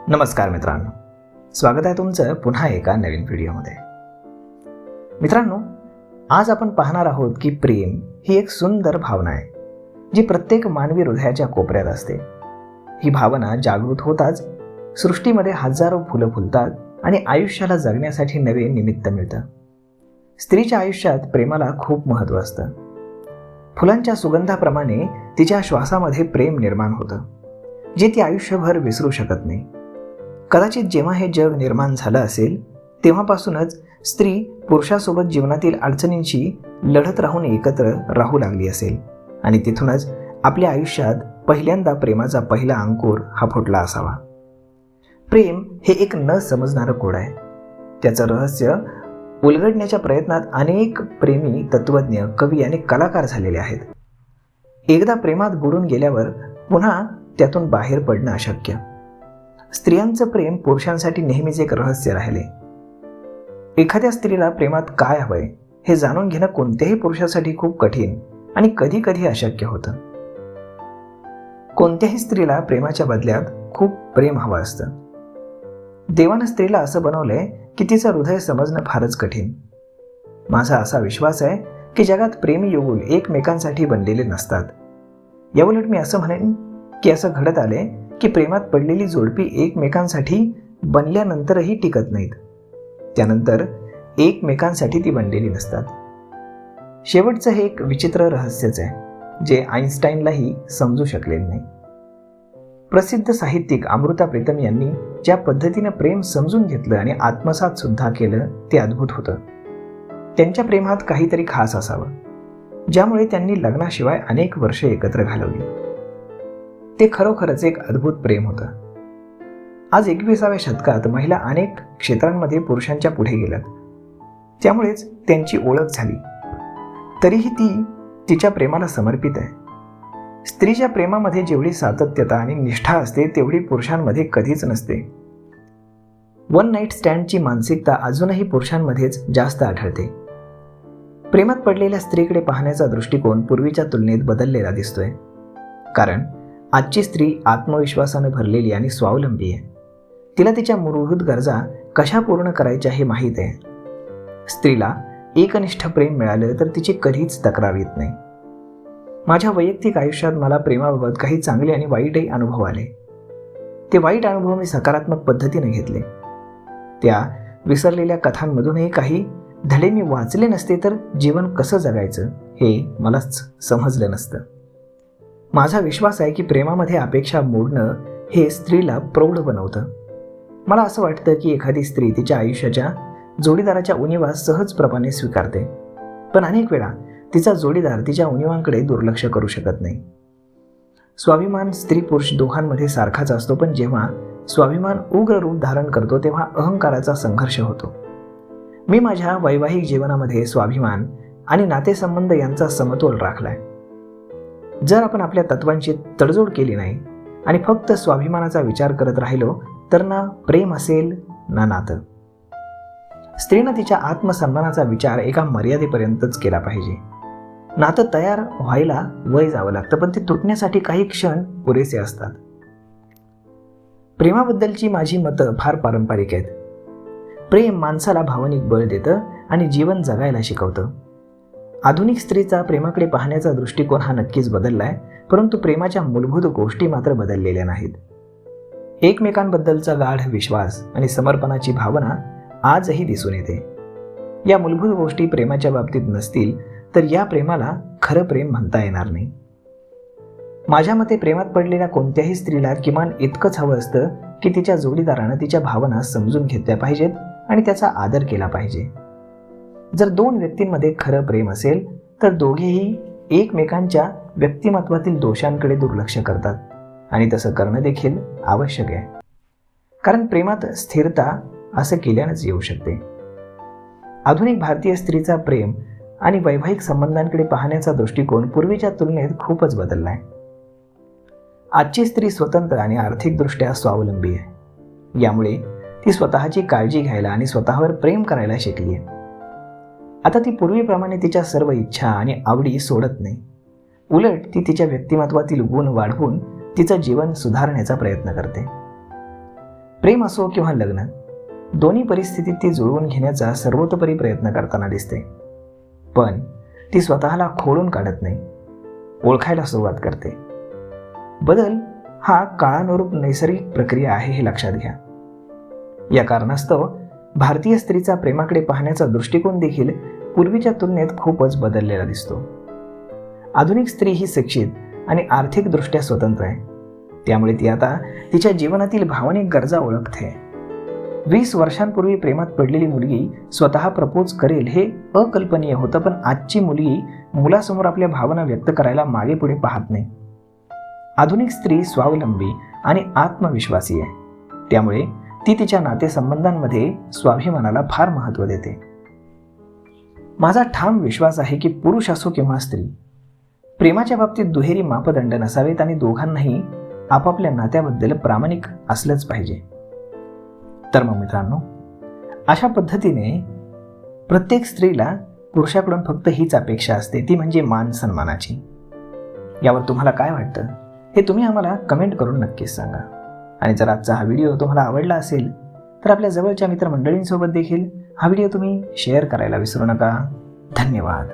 नमस्कार मित्रांनो, स्वागत आहे तुमचं पुन्हा एका नवीन व्हिडिओमध्ये. मित्रांनो, आज आपण पाहणार आहोत की प्रेम ही एक सुंदर भावना आहे जी प्रत्येक मानवी हृदयाच्या कोपऱ्यात असते. ही भावना जागृत होताच सृष्टीमध्ये हजारो फुलं फुलतात आणि आयुष्याला जगण्यासाठी नवे निमित्त मिळतं. स्त्रीच्या आयुष्यात प्रेमाला खूप महत्त्व असतं. फुलांच्या सुगंधाप्रमाणे तिच्या श्वासामध्ये प्रेम निर्माण होतं, जे ती आयुष्यभर विसरू शकत नाही. कदाचित जेव्हा हे जग निर्माण झालं असेल तेव्हापासूनच स्त्री पुरुषासोबत जीवनातील अडचणींशी लढत राहून एकत्र राहू लागली असेल आणि तिथूनच आपल्या आयुष्यात पहिल्यांदा प्रेमाचा पहिला अंकुर हा फुटला असावा. प्रेम हे एक न समजणारं कोड आहे. त्याचं रहस्य उलगडण्याच्या प्रयत्नात अनेक प्रेमी, तत्त्वज्ञ, कवी आणि कलाकार झालेले आहेत. एकदा प्रेमात बुडून गेल्यावर पुन्हा त्यातून बाहेर पडणं अशक्य. स्त्रियांचं प्रेम पुरुषांसाठी नेहमीच एक रहस्य राहिले. एखाद्या स्त्रीला प्रेमात काय हवंय हे जाणून घेणं कोणत्याही पुरुषासाठी खूप कठीण आणि कधी कधी अशक्य होतं. कोणत्याही स्त्रीला प्रेमाच्या बदल्यात खूप प्रेम हवं असतं. देवानं स्त्रीला असं बनवलंय की तिचं हृदय समजणं फारच कठीण. माझा असा विश्वास आहे की जगात प्रेमी युगुल एकमेकांसाठी बनलेले नसतात. याउलट मी असं म्हणेन की असं घडत आले की प्रेमात पडलेली जोडपी एकमेकांसाठी बनल्यानंतरही टिकत नाहीत. त्यानंतर एकमेकांसाठी ती बनलेली नसतात. शेवटचं हे एक विचित्र रहस्यच आहे जे आईन्स्टाईनलाही समजू शकलेले नाही. प्रसिद्ध साहित्यिक अमृता प्रीतम यांनी ज्या पद्धतीनं प्रेम समजून घेतलं आणि आत्मसात सुद्धा केलं ते अद्भुत होतं. त्यांच्या प्रेमात काहीतरी खास असावं, ज्यामुळे त्यांनी लग्नाशिवाय अनेक वर्षे एकत्र घालवली. ते खरोखरच एक अद्भुत प्रेम होतं. आज 21व्या शतकात महिला अनेक क्षेत्रांमध्ये पुरुषांच्या पुढे गेल्यात. त्यामुळेच त्यांची ओळख झाली. तरीही ती तिच्या प्रेमाला समर्पित आहे. स्त्रीच्या प्रेमामध्ये जेवढी सातत्यता आणि निष्ठा असते तेवढी पुरुषांमध्ये कधीच नसते. वन नाईट स्टँडची मानसिकता अजूनही पुरुषांमध्येच जास्त आढळते. प्रेमात पडलेल्या स्त्रीकडे पाहण्याचा दृष्टिकोन पूर्वीच्या तुलनेत बदललेला दिसतोय. कारण आजची स्त्री आत्मविश्वासाने भरलेली आणि स्वावलंबी आहे. तिला तिच्या मूलभूत गरजा कशा पूर्ण करायच्या हे माहीत आहे. स्त्रीला एकनिष्ठ प्रेम मिळालं तर तिची कधीच तक्रार येत नाही. माझ्या वैयक्तिक आयुष्यात मला प्रेमाबाबत काही चांगले आणि वाईटही अनुभव आले. ते वाईट अनुभव मी सकारात्मक पद्धतीने घेतले. त्या विसरलेल्या कथांमधूनही काही धडे मी वाचले नसते तर जीवन कसं जगायचं हे मला समजलं नसतं. माझा विश्वास आहे की प्रेमामध्ये अपेक्षा मोडणं हे स्त्रीला प्रौढ बनवतं. मला असं वाटतं की एखादी स्त्री तिच्या आयुष्याच्या जोडीदाराच्या उणीवा सहजप्रमाणे स्वीकारते, पण अनेक वेळा तिचा जोडीदार तिच्या उणीवांकडे दुर्लक्ष करू शकत नाही. स्वाभिमान स्त्री पुरुष दोघांमध्ये सारखाच असतो, पण जेव्हा स्वाभिमान उग्र रूप धारण करतो तेव्हा अहंकाराचा संघर्ष होतो. मी माझ्या वैवाहिक जीवनामध्ये स्वाभिमान आणि नातेसंबंध यांचा समतोल राखलाय. जर आपण आपल्या तत्वांची तडजोड केली नाही आणि फक्त स्वाभिमानाचा विचार करत राहिलो तर ना प्रेम असेल ना नातं. स्त्रीनं तिच्या आत्मसन्मानाचा विचार एका मर्यादेपर्यंतच केला पाहिजे. नातं तयार व्हायला वय जावं लागतं, पण ते तुटण्यासाठी काही क्षण पुरेसे असतात. प्रेमाबद्दलची माझी मतं फार पारंपरिक आहेत. प्रेम माणसाला भावनिक बळ देतं आणि जीवन जगायला शिकवतं. आधुनिक स्त्रीचा प्रेमाकडे पाहण्याचा दृष्टिकोन हा नक्कीच बदललाय, परंतु प्रेमाच्या मूलभूत गोष्टी मात्र बदललेल्या नाहीत. एकमेकांबद्दलचा गाढ विश्वास आणि समर्पणाची भावना आजही दिसून येते. या मूलभूत गोष्टी प्रेमाच्या बाबतीत नसतील तर या प्रेमाला खरं प्रेम म्हणता येणार नाही. माझ्या मते प्रेमात पडलेल्या कोणत्याही स्त्रीला किमान इतकंच हवं असतं की तिच्या जोडीदारानं तिच्या भावना समजून घेतल्या पाहिजेत आणि त्याचा आदर केला पाहिजे. जर दोन व्यक्तींमध्ये खरं प्रेम असेल तर दोघेही एकमेकांच्या व्यक्तिमत्वातील दोषांकडे दुर्लक्ष करतात आणि तसं करणं देखील आवश्यक आहे. कारण प्रेमात स्थिरता असं केल्यानंच येऊ शकते. आधुनिक भारतीय स्त्रीचा प्रेम आणि वैवाहिक संबंधांकडे पाहण्याचा दृष्टिकोन पूर्वीच्या तुलनेत खूपच बदलला आहे. आजची स्त्री स्वतंत्र आणि आर्थिकदृष्ट्या स्वावलंबी आहे. यामुळे ती स्वतःची काळजी घ्यायला आणि स्वतःवर प्रेम करायला शिकली आहे. आता ती पूर्वीप्रमाणे तिच्या सर्व इच्छा आणि आवडी सोडत नाही. उलट ती तिच्या व्यक्तिमत्वातील गुण वाढवून तिचं जीवन सुधारण्याचा प्रयत्न करते. प्रेम असो किंवा लग्न, दोन्ही परिस्थितीत ती जुळवून घेण्याचा सर्वतोपरी प्रयत्न करताना दिसते. पण ती स्वतःला खोडून काढत नाही, ओळखायला सुरुवात करते. बदल हा काळानुरूप नैसर्गिक प्रक्रिया आहे हे लक्षात घ्या. या कारणास्तव भारतीय स्त्रीचा प्रेमाकडे पाहण्याचा दृष्टिकोन देखील पूर्वीच्या तुलनेत खूपच बदललेला दिसतो. आधुनिक स्त्री ही शिक्षित आणि आर्थिकदृष्ट्या स्वतंत्र आहे. त्यामुळे ती आता तिच्या जीवनातील भावनिक गरजा ओळखते. 20 वर्षांपूर्वी प्रेमात पडलेली मुलगी स्वतः प्रपोज करेल हे अकल्पनीय होतं, पण आजची मुलगी मुलासमोर आपल्या भावना व्यक्त करायला मागे पुढे पाहत नाही. आधुनिक स्त्री स्वावलंबी आणि आत्मविश्वासी आहे. त्यामुळे ती तिच्या नातेसंबंधांमध्ये स्वाभिमानाला फार महत्त्व देते. माझा ठाम विश्वास आहे की पुरुष असो किंवा स्त्री, प्रेमाच्या बाबतीत दुहेरी मापदंड नसावेत आणि दोघांनाही आपापल्या नात्याबद्दल प्रामाणिक असलंच पाहिजे. तर मग मित्रांनो, अशा पद्धतीने प्रत्येक स्त्रीला पुरुषाकडून फक्त हीच अपेक्षा असते, ती म्हणजे मान सन्मानाची. यावर तुम्हाला काय वाटतं हे तुम्ही आम्हाला कमेंट करून नक्कीच सांगा. आणि जर आजचा हा व्हिडिओ तुम्हाला आवडला असेल तर आपल्या जवळच्या मित्रमंडळींसोबत देखील हा व्हिडिओ तुम्ही शेअर करायला विसरू नका. धन्यवाद.